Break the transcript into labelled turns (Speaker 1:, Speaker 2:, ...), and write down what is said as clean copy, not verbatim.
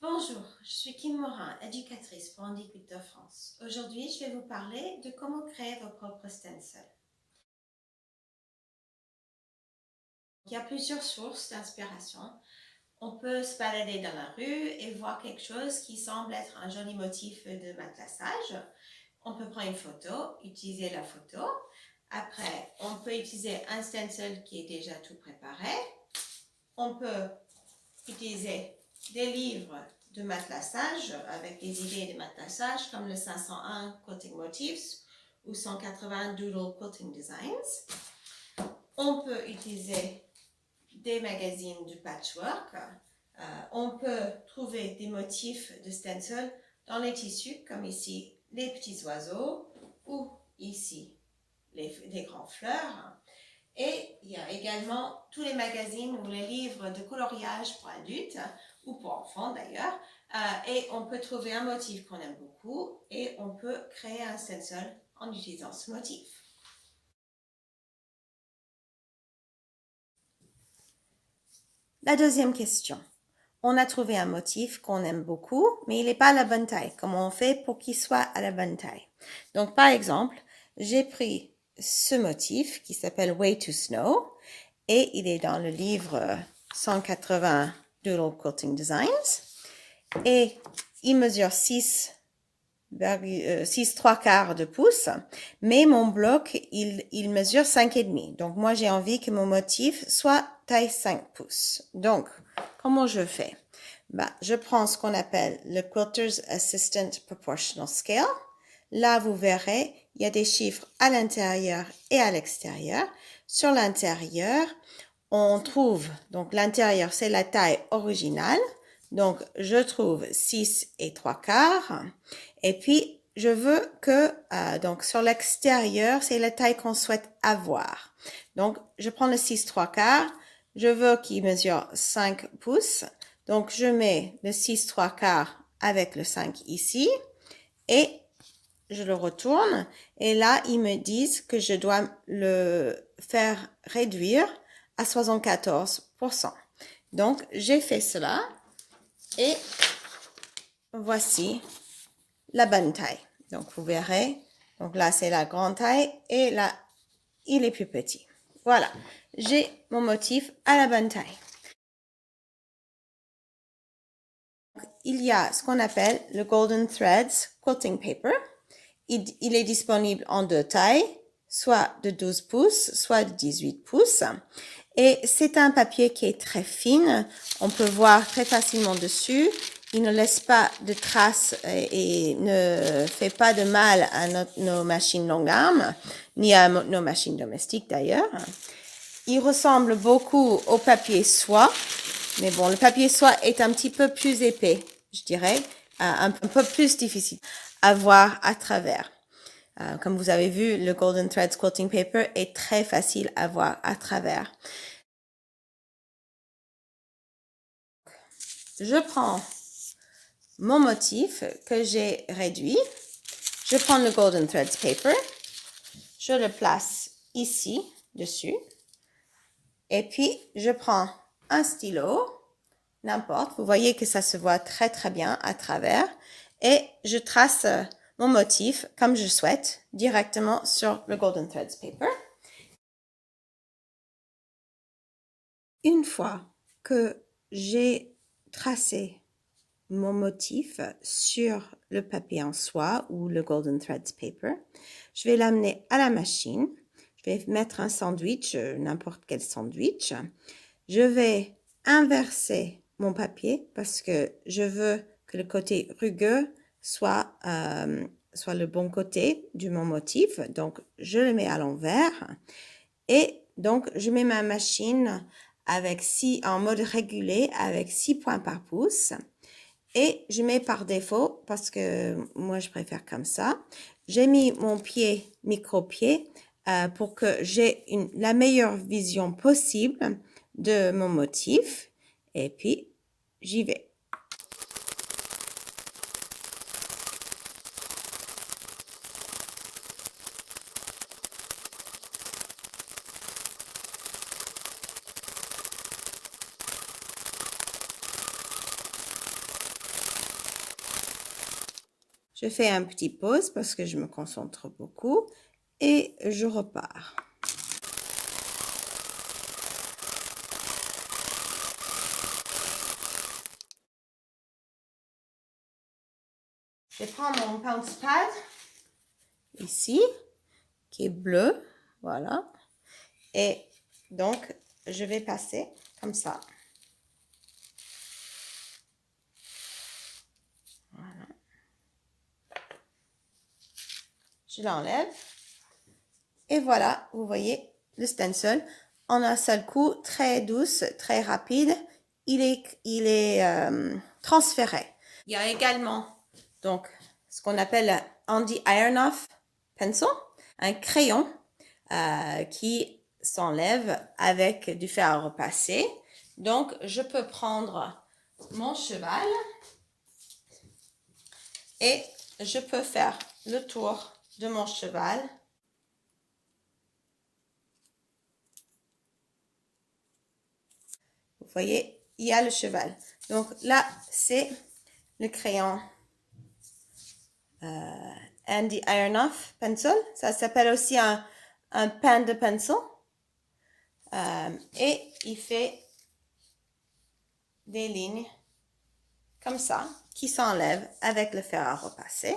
Speaker 1: Bonjour, je suis Kim Morin, éducatrice pour Handicup de France. Aujourd'hui, je vais vous parler de comment créer vos propres stencils. Il y a plusieurs sources d'inspiration. On peut se balader dans la rue et voir quelque chose qui semble être un joli motif de matelassage. On peut prendre une photo, utiliser la photo. Après, on peut utiliser un stencil qui est déjà tout préparé. On peut utiliser des livres de matelassage avec des idées de matelassage comme le 501 Quilting Motifs ou 180 Doodle Quilting Designs. On peut utiliser des magazines du patchwork. On peut trouver des motifs de stencil dans les tissus comme ici les petits oiseaux ou ici les grands fleurs. Et il y a également tous les magazines ou les livres de coloriage pour adultes ou pour enfants d'ailleurs. Et on peut trouver un motif qu'on aime beaucoup et on peut créer un stencil en utilisant ce motif. La deuxième question. On a trouvé un motif qu'on aime beaucoup, mais il n'est pas à la bonne taille. Comment on fait pour qu'il soit à la bonne taille? Donc, par exemple, j'ai pris ce motif qui s'appelle Way to Snow et il est dans le livre 180 Doodle Quilting Designs et il mesure 6 3/4 de pouce, mais mon bloc, il mesure 5,5. Donc, moi, j'ai envie que mon motif soit taille 5 pouces. Donc, comment je fais? Je prends ce qu'on appelle le Quilter's Assistant Proportional Scale. Là, vous verrez, il y a des chiffres à l'intérieur et à l'extérieur. Sur l'intérieur, on trouve, donc l'intérieur, c'est la taille originale. Donc, je trouve 6 3/4. Et puis, je veux que, donc, sur l'extérieur, c'est la taille qu'on souhaite avoir. Donc, je prends le 6 3/4. Je veux qu'il mesure 5 pouces. Donc, je mets le 6 3/4 avec le 5 ici. Et je le retourne. Et là, ils me disent que je dois le faire réduire à 74%. Donc, j'ai fait cela. Et voici la bonne taille. Donc, vous verrez. Donc là, c'est la grande taille et là, il est plus petit. Voilà. J'ai mon motif à la bonne taille. Il y a ce qu'on appelle le Golden Threads Quilting Paper. Il est disponible en deux tailles, soit de 12 pouces, soit de 18 pouces. Et c'est un papier qui est très fin. On peut voir très facilement dessus. Il ne laisse pas de traces et ne fait pas de mal à nos machines longue arme, ni à nos machines domestiques d'ailleurs. Il ressemble beaucoup au papier soie, mais bon, le papier soie est un petit peu plus épais, je dirais, un peu plus difficile à voir à travers. Comme vous avez vu, le Golden Threads Quilting Paper est très facile à voir à travers. Je prends mon motif que j'ai réduit. Je prends le Golden Threads Paper. Je le place ici, dessus. Et puis, je prends un stylo, n'importe. Vous voyez que ça se voit très très bien à travers. Et je trace mon motif comme je souhaite directement sur le Golden Threads Paper. Une fois que j'ai tracé mon motif sur le papier en soie ou le Golden Threads Paper, je vais l'amener à la machine. Je vais mettre un sandwich, n'importe quel sandwich. Je vais inverser mon papier parce que je veux que le côté rugueux soit le bon côté de mon motif. Donc, je le mets à l'envers. Et donc, je mets ma machine en mode régulé avec 6 points par pouce. Et je mets par défaut, parce que moi je préfère comme ça, j'ai mis mon pied, micro-pied, pour que j'ai la meilleure vision possible de mon motif. Et puis, j'y vais. Je fais un petit pause parce que je me concentre beaucoup et je repars. Je prends mon bounce pad ici, qui est bleu, voilà. Et donc, je vais passer comme ça. Voilà. Je l'enlève. Et voilà, vous voyez le stencil en un seul coup, très douce, très rapide. Il est transféré. Il y a également donc ce qu'on appelle un Andy Ironoff pencil, un crayon qui s'enlève avec du fer à repasser. Donc, je peux prendre mon cheval et je peux faire le tour de mon cheval. Vous voyez, il y a le cheval. Donc là, c'est le crayon Andy Ironoff pencil. Ça s'appelle aussi un panda pencil. Et il fait des lignes comme ça qui s'enlèvent avec le fer à repasser.